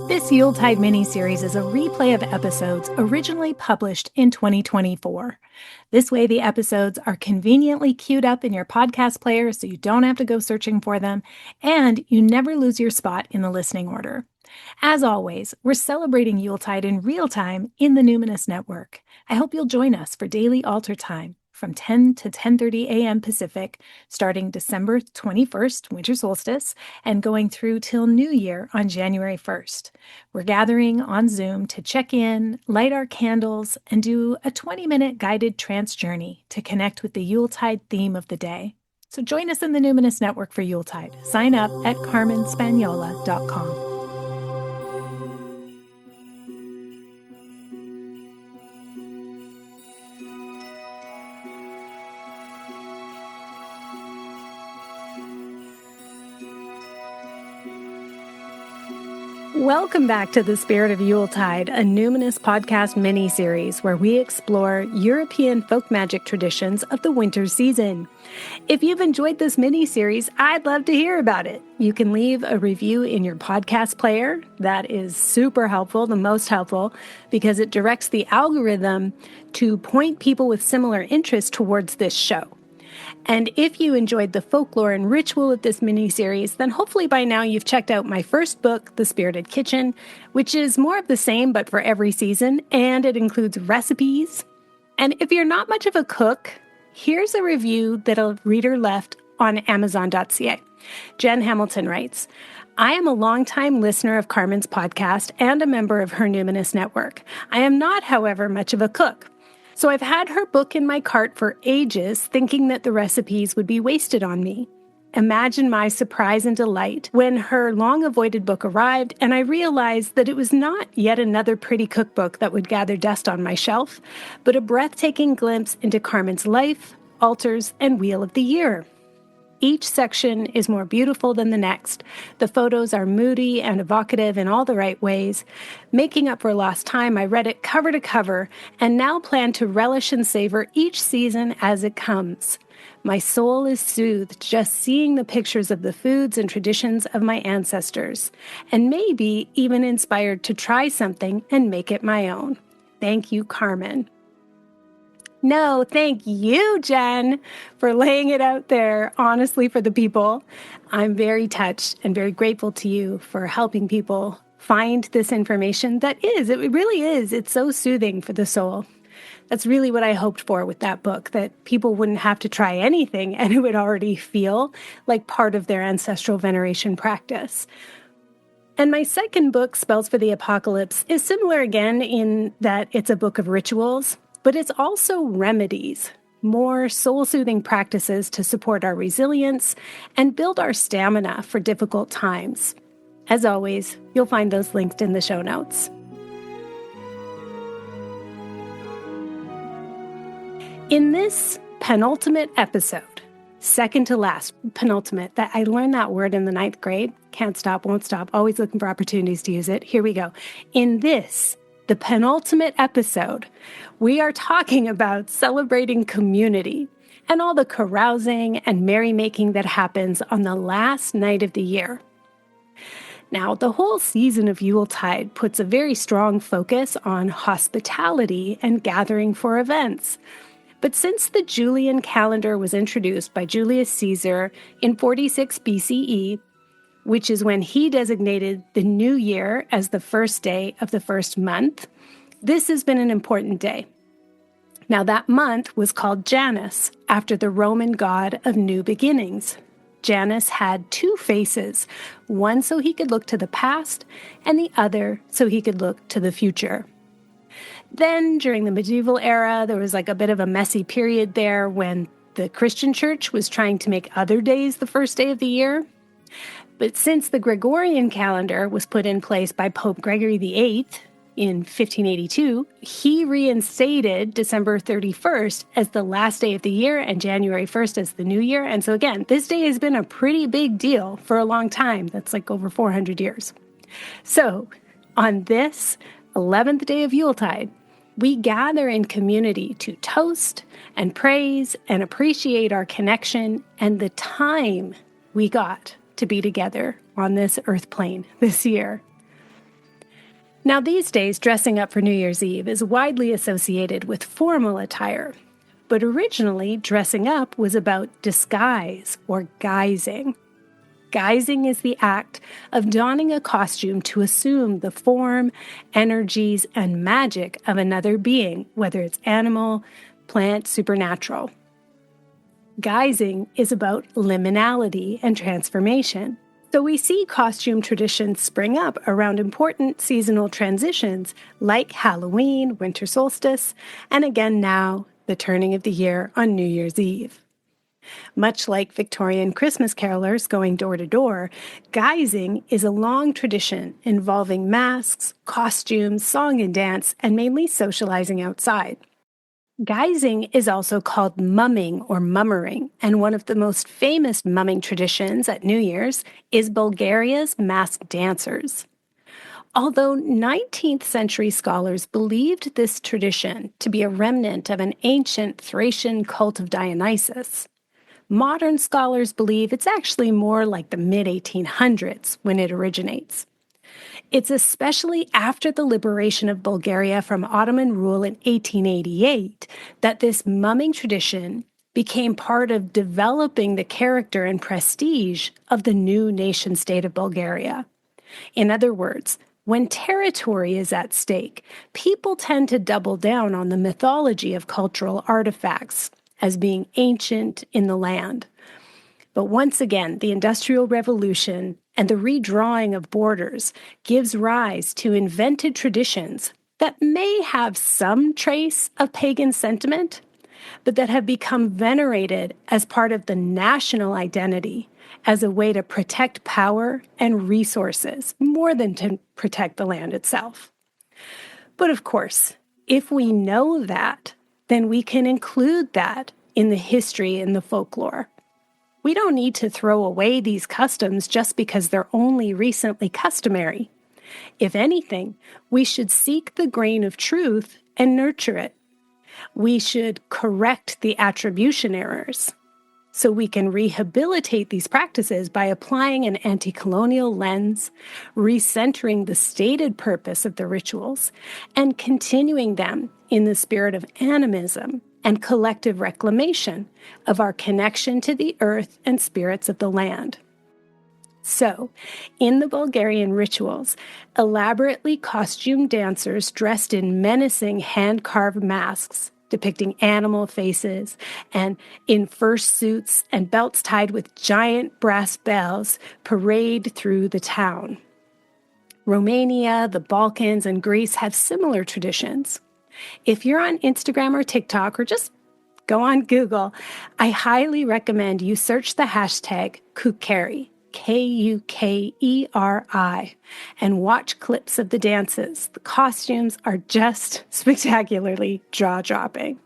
This Yuletide miniseries is a replay of episodes originally published in 2024. This way, the episodes are conveniently queued up in your podcast player so you don't have to go searching for them, and you never lose your spot in the listening order. As always, we're celebrating Yuletide in real time in the Numinous Network. I hope you'll join us for daily altar time from 10 to 10:30 a.m. Pacific, starting December 21st, winter solstice, and going through till New Year on January 1st. We're gathering on Zoom to check in, light our candles, and do a 20-minute guided trance journey to connect with the Yuletide theme of the day. So join us in the Numinous Network for Yuletide. Sign up at carmenspaniola.com. Welcome back to The Spirit of Yuletide, a Numinous podcast mini-series where we explore European folk magic traditions of the winter season. If you've enjoyed this mini-series, I'd love to hear about it. You can leave a review in your podcast player. That is super helpful, the most helpful, because it directs the algorithm to point people with similar interests towards this show. And if you enjoyed the folklore and ritual of this mini-series, then hopefully by now you've checked out my first book, The Spirited Kitchen, which is more of the same but for every season, and it includes recipes. And if you're not much of a cook, here's a review that a reader left on Amazon.ca. Jen Hamilton writes, I am a longtime listener of Carmen's podcast and a member of her Numinous Network. I am not, however, much of a cook. So I've had her book in my cart for ages, thinking that the recipes would be wasted on me. Imagine my surprise and delight when her long-avoided book arrived and I realized that it was not yet another pretty cookbook that would gather dust on my shelf, but a breathtaking glimpse into Carmen's life, altars, and Wheel of the Year. Each section is more beautiful than the next. The photos are moody and evocative in all the right ways. Making up for lost time, I read it cover to cover and now plan to relish and savor each season as it comes. My soul is soothed just seeing the pictures of the foods and traditions of my ancestors, and maybe even inspired to try something and make it my own. Thank you, Carmen. No, thank you, Jen, for laying it out there, honestly, for the people. I'm very touched and very grateful to you for helping people find this information it really is. It's so soothing for the soul. That's really what I hoped for with that book, that people wouldn't have to try anything and it would already feel like part of their ancestral veneration practice. And my second book, Spells for the Apocalypse, is similar again in that it's a book of rituals, but it's also remedies, more soul-soothing practices to support our resilience and build our stamina for difficult times. As always, you'll find those linked in the show notes. In this penultimate episode, second to last, penultimate, that I learned that word in the 9th grade, can't stop, won't stop, always looking for opportunities to use it. Here we go. In this, the penultimate episode, we are talking about celebrating community and all the carousing and merrymaking that happens on the last night of the year. Now, the whole season of Yuletide puts a very strong focus on hospitality and gathering for events. But since the Julian calendar was introduced by Julius Caesar in 46 BCE, which is when he designated the new year as the first day of the first month, this has been an important day. Now, that month was called Janus, after the Roman god of new beginnings. Janus had two faces, one so he could look to the past, and the other so he could look to the future. Then, during the medieval era, there was like a bit of a messy period there when the Christian church was trying to make other days the first day of the year. But since the Gregorian calendar was put in place by Pope Gregory VIII in 1582, he reinstated December 31st as the last day of the year and January 1st as the new year. And so again, this day has been a pretty big deal for a long time. That's like over 400 years. So on this 11th day of Yuletide, we gather in community to toast and praise and appreciate our connection and the time we got to be together on this earth plane this year. Now, these days, dressing up for New Year's Eve is widely associated with formal attire. But originally, dressing up was about disguise or guising. Guising is the act of donning a costume to assume the form, energies, and magic of another being, whether it's animal, plant, supernatural. Guising is about liminality and transformation. So we see costume traditions spring up around important seasonal transitions like Halloween, winter solstice, and again now, the turning of the year on New Year's Eve. Much like Victorian Christmas carolers going door to door, guising is a long tradition involving masks, costumes, song and dance, and mainly socializing outside. Guising is also called mumming or mummering, and one of the most famous mumming traditions at New Year's is Bulgaria's masked dancers. Although 19th century scholars believed this tradition to be a remnant of an ancient Thracian cult of Dionysus, modern scholars believe it's actually more like the mid-1800s when it originates. It's especially after the liberation of Bulgaria from Ottoman rule in 1888 that this mumming tradition became part of developing the character and prestige of the new nation-state of Bulgaria. In other words, when territory is at stake, people tend to double down on the mythology of cultural artifacts as being ancient in the land. But once again, the Industrial Revolution and the redrawing of borders gives rise to invented traditions that may have some trace of pagan sentiment, but that have become venerated as part of the national identity as a way to protect power and resources more than to protect the land itself. But of course, if we know that, then we can include that in the history and the folklore. We don't need to throw away these customs just because they're only recently customary. If anything, we should seek the grain of truth and nurture it. We should correct the attribution errors so we can rehabilitate these practices by applying an anti-colonial lens, recentering the stated purpose of the rituals, and continuing them in the spirit of animism and collective reclamation of our connection to the earth and spirits of the land. So, in the Bulgarian rituals, elaborately costumed dancers dressed in menacing hand-carved masks depicting animal faces and in fursuits and belts tied with giant brass bells parade through the town. Romania, the Balkans, and Greece have similar traditions. If you're on Instagram or TikTok, or just go on Google, I highly recommend you search the hashtag Kukeri, Kukeri, and watch clips of the dances. The costumes are just spectacularly jaw-dropping.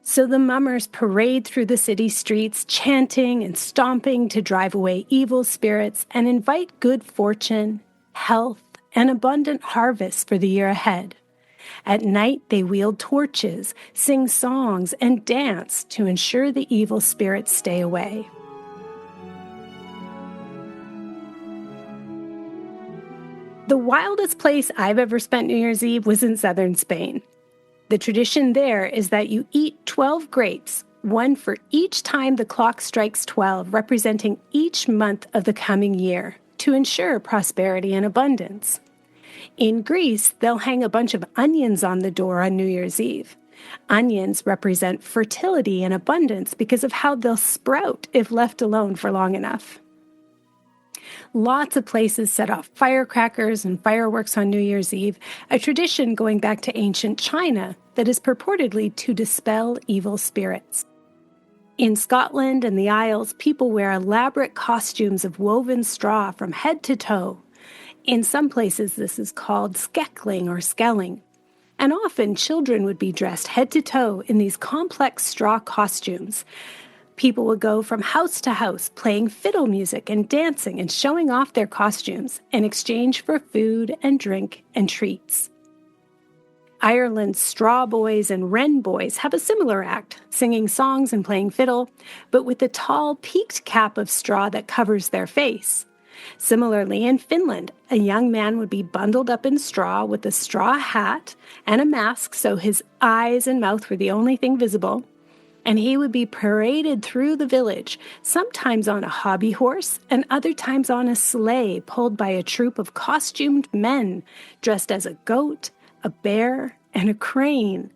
So the mummers parade through the city streets, chanting and stomping to drive away evil spirits and invite good fortune, health, and abundant harvests for the year ahead. At night, they wield torches, sing songs, and dance to ensure the evil spirits stay away. The wildest place I've ever spent New Year's Eve was in southern Spain. The tradition there is that you eat 12 grapes, one for each time the clock strikes 12, representing each month of the coming year, to ensure prosperity and abundance. In Greece, they'll hang a bunch of onions on the door on New Year's Eve. Onions represent fertility and abundance because of how they'll sprout if left alone for long enough. Lots of places set off firecrackers and fireworks on New Year's Eve, a tradition going back to ancient China that is purportedly to dispel evil spirits. In Scotland and the Isles, people wear elaborate costumes of woven straw from head to toe. In some places, this is called skeckling or skelling. And often, children would be dressed head to toe in these complex straw costumes. People would go from house to house playing fiddle music and dancing and showing off their costumes in exchange for food and drink and treats. Ireland's straw boys and wren boys have a similar act, singing songs and playing fiddle, but with the tall peaked cap of straw that covers their face. Similarly, in Finland, a young man would be bundled up in straw with a straw hat and a mask so his eyes and mouth were the only thing visible, and he would be paraded through the village, sometimes on a hobby horse and other times on a sleigh pulled by a troop of costumed men dressed as a goat, a bear, and a crane.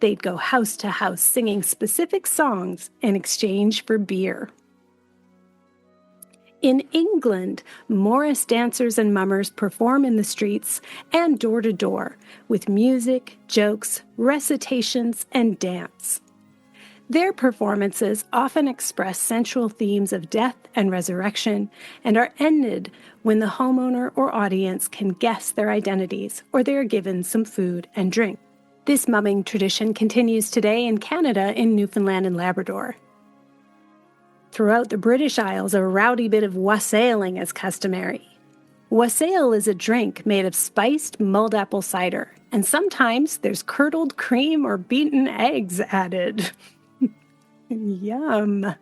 They'd go house to house singing specific songs in exchange for beer. In England, Morris dancers and mummers perform in the streets and door to door with music, jokes, recitations, and dance. Their performances often express central themes of death and resurrection and are ended when the homeowner or audience can guess their identities or they are given some food and drink. This mumming tradition continues today in Canada in Newfoundland and Labrador. Throughout the British Isles, a rowdy bit of wassailing is customary. Wassail is a drink made of spiced mulled apple cider, and sometimes there's curdled cream or beaten eggs added. Yum!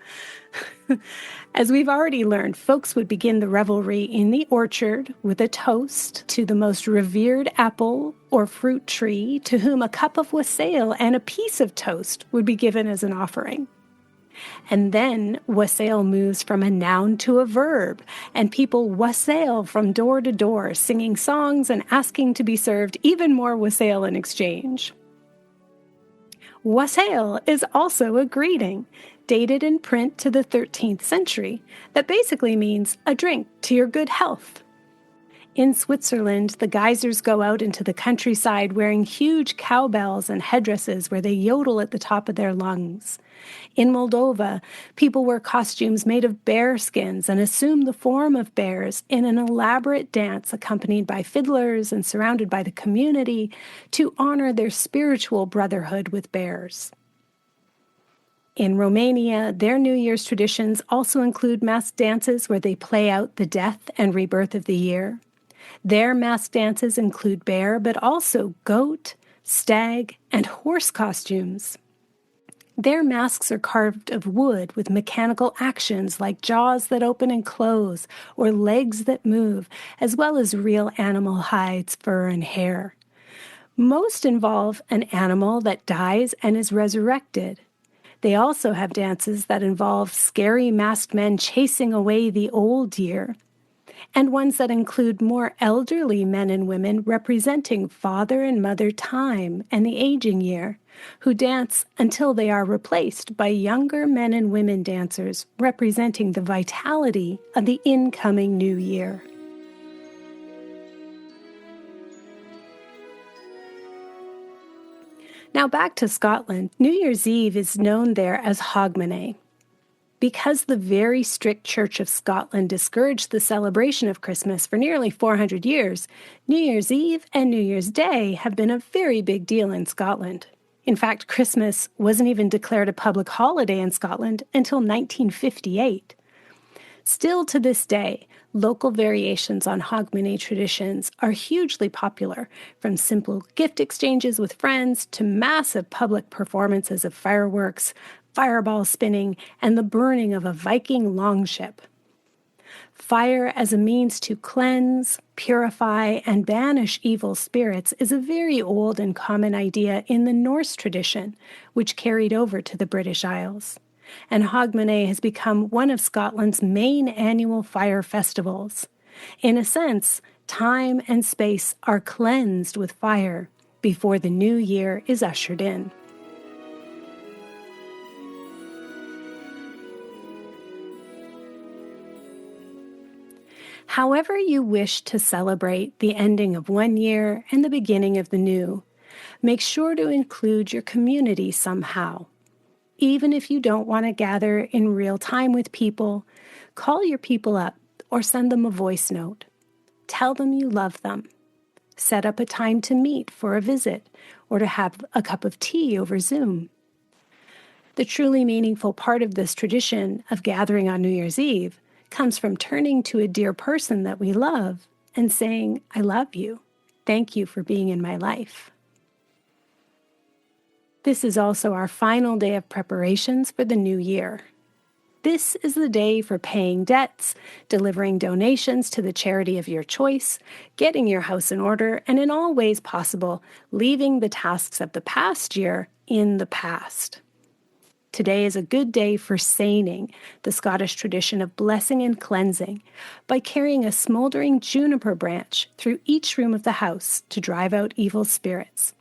As we've already learned, folks would begin the revelry in the orchard with a toast to the most revered apple or fruit tree, to whom a cup of wassail and a piece of toast would be given as an offering. And then wassail moves from a noun to a verb, and people wassail from door to door, singing songs and asking to be served even more wassail in exchange. Wassail is also a greeting, dated in print to the 13th century, that basically means a drink to your good health. In Switzerland, the geysers go out into the countryside wearing huge cowbells and headdresses where they yodel at the top of their lungs. In Moldova, people wear costumes made of bear skins and assume the form of bears in an elaborate dance accompanied by fiddlers and surrounded by the community to honor their spiritual brotherhood with bears. In Romania, their New Year's traditions also include masked dances where they play out the death and rebirth of the year. Their masked dances include bear, but also goat, stag, and horse costumes. Their masks are carved of wood with mechanical actions like jaws that open and close or legs that move, as well as real animal hides, fur, and hair. Most involve an animal that dies and is resurrected. They also have dances that involve scary masked men chasing away the old year, and ones that include more elderly men and women representing Father and Mother Time and the aging year, who dance until they are replaced by younger men and women dancers representing the vitality of the incoming new year. Now back to Scotland, New Year's Eve is known there as Hogmanay. Because the very strict Church of Scotland discouraged the celebration of Christmas for nearly 400 years, New Year's Eve and New Year's Day have been a very big deal in Scotland. In fact, Christmas wasn't even declared a public holiday in Scotland until 1958. Still to this day, local variations on Hogmanay traditions are hugely popular, from simple gift exchanges with friends to massive public performances of fireworks, fireball spinning, and the burning of a Viking longship. Fire as a means to cleanse, purify, and banish evil spirits is a very old and common idea in the Norse tradition, which carried over to the British Isles. And Hogmanay has become one of Scotland's main annual fire festivals. In a sense, time and space are cleansed with fire before the new year is ushered in. However you wish to celebrate the ending of one year and the beginning of the new, make sure to include your community somehow. Even if you don't want to gather in real time with people, call your people up or send them a voice note. Tell them you love them. Set up a time to meet for a visit or to have a cup of tea over Zoom. The truly meaningful part of this tradition of gathering on New Year's Eve comes from turning to a dear person that we love and saying, "I love you. Thank you for being in my life." This is also our final day of preparations for the new year. This is the day for paying debts, delivering donations to the charity of your choice, getting your house in order, and in all ways possible, leaving the tasks of the past year in the past. Today is a good day for seining, the Scottish tradition of blessing and cleansing, by carrying a smoldering juniper branch through each room of the house to drive out evil spirits.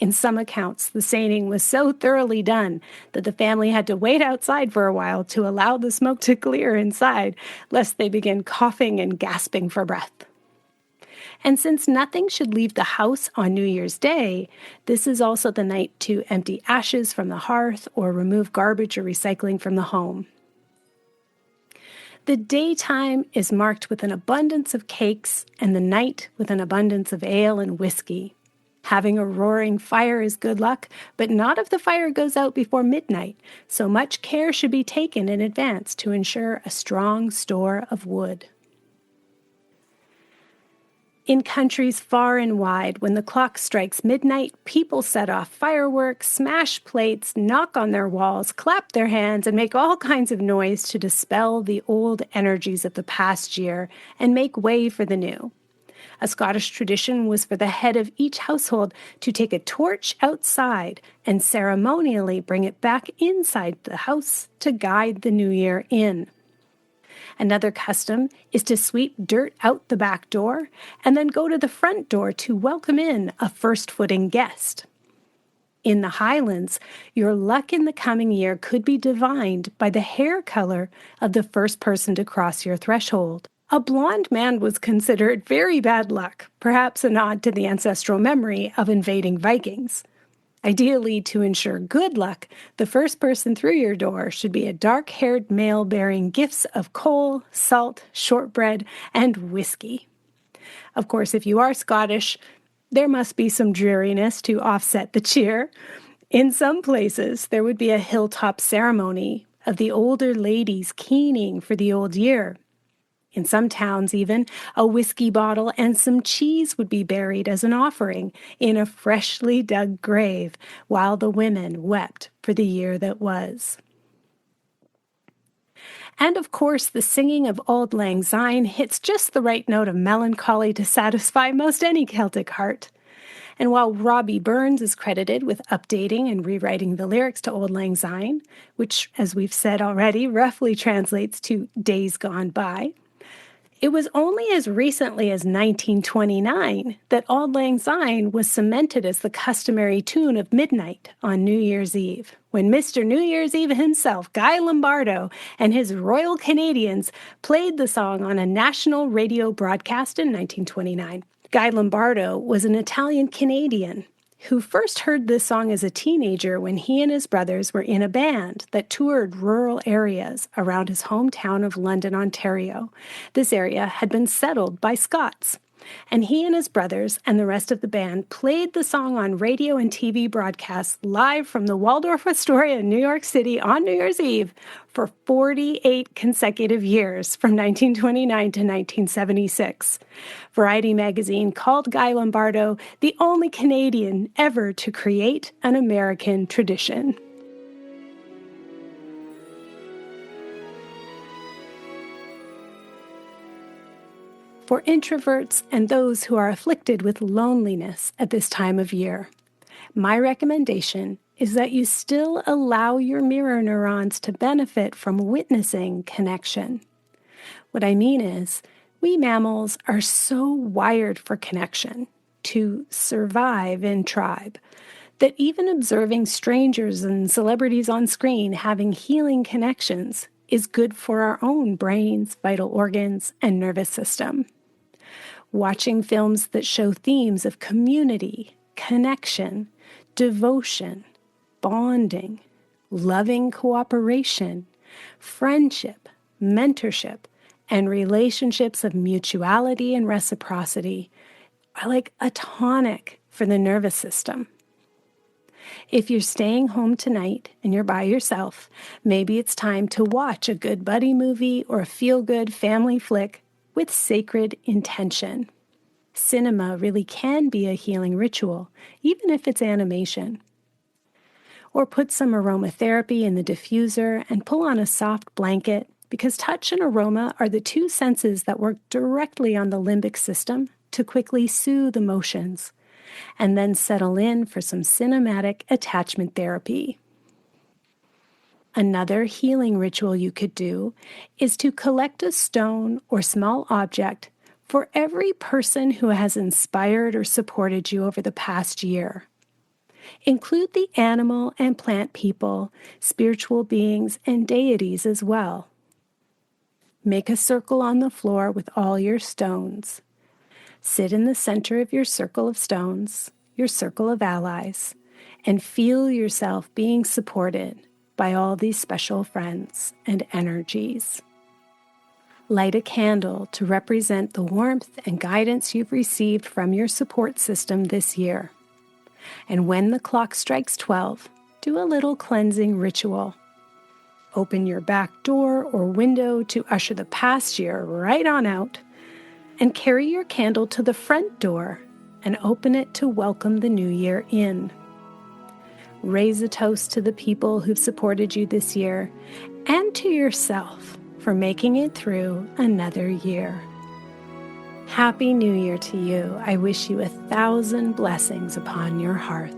In some accounts, the seining was so thoroughly done that the family had to wait outside for a while to allow the smoke to clear inside, lest they begin coughing and gasping for breath. And since nothing should leave the house on New Year's Day, this is also the night to empty ashes from the hearth or remove garbage or recycling from the home. The daytime is marked with an abundance of cakes and the night with an abundance of ale and whiskey. Having a roaring fire is good luck, but not if the fire goes out before midnight, so much care should be taken in advance to ensure a strong store of wood. In countries far and wide, when the clock strikes midnight, people set off fireworks, smash plates, knock on their walls, clap their hands, and make all kinds of noise to dispel the old energies of the past year and make way for the new. A Scottish tradition was for the head of each household to take a torch outside and ceremonially bring it back inside the house to guide the new year in. Another custom is to sweep dirt out the back door and then go to the front door to welcome in a first-footing guest. In the Highlands, your luck in the coming year could be divined by the hair color of the first person to cross your threshold. A blonde man was considered very bad luck, perhaps a nod to the ancestral memory of invading Vikings. Ideally, to ensure good luck, the first person through your door should be a dark-haired male bearing gifts of coal, salt, shortbread, and whiskey. Of course, if you are Scottish, there must be some dreariness to offset the cheer. In some places, there would be a hilltop ceremony of the older ladies keening for the old year. In some towns, even, a whiskey bottle and some cheese would be buried as an offering in a freshly dug grave while the women wept for the year that was. And of course, the singing of Auld Lang Syne hits just the right note of melancholy to satisfy most any Celtic heart. And while Robbie Burns is credited with updating and rewriting the lyrics to Auld Lang Syne, which, as we've said already, roughly translates to Days Gone By, it was only as recently as 1929 that Auld Lang Syne was cemented as the customary tune of midnight on New Year's Eve, when Mr. New Year's Eve himself, Guy Lombardo, and his Royal Canadians played the song on a national radio broadcast in 1929. Guy Lombardo was an Italian-Canadian who first heard this song as a teenager when he and his brothers were in a band that toured rural areas around his hometown of London, Ontario. This area had been settled by Scots, and he and his brothers and the rest of the band played the song on radio and TV broadcasts live from the Waldorf Astoria in New York City on New Year's Eve for 48 consecutive years from 1929 to 1976. Variety magazine called Guy Lombardo the only Canadian ever to create an American tradition. For introverts and those who are afflicted with loneliness at this time of year, my recommendation is that you still allow your mirror neurons to benefit from witnessing connection. What I mean is, we mammals are so wired for connection, to survive in tribe, that even observing strangers and celebrities on screen having healing connections is good for our own brains, vital organs, and nervous system. Watching films that show themes of community, connection, devotion, bonding, loving cooperation, friendship, mentorship, and relationships of mutuality and reciprocity are like a tonic for the nervous system. If you're staying home tonight and you're by yourself, maybe it's time to watch a good buddy movie or a feel-good family flick with sacred intention. Cinema really can be a healing ritual, even if it's animation. Or put some aromatherapy in the diffuser and pull on a soft blanket, because touch and aroma are the two senses that work directly on the limbic system to quickly soothe emotions, and then settle in for some cinematic attachment therapy. Another healing ritual you could do is to collect a stone or small object for every person who has inspired or supported you over the past year. Include the animal and plant people, spiritual beings, and deities as well. Make a circle on the floor with all your stones. Sit in the center of your circle of stones, your circle of allies, and feel yourself being supported by all these special friends and energies. Light a candle to represent the warmth and guidance you've received from your support system this year. And when the clock strikes 12, do a little cleansing ritual. Open your back door or window to usher the past year right on out, and carry your candle to the front door and open it to welcome the new year in. Raise a toast to the people who've supported you this year and to yourself for making it through another year. Happy New Year to you. I wish you 1,000 blessings upon your hearth.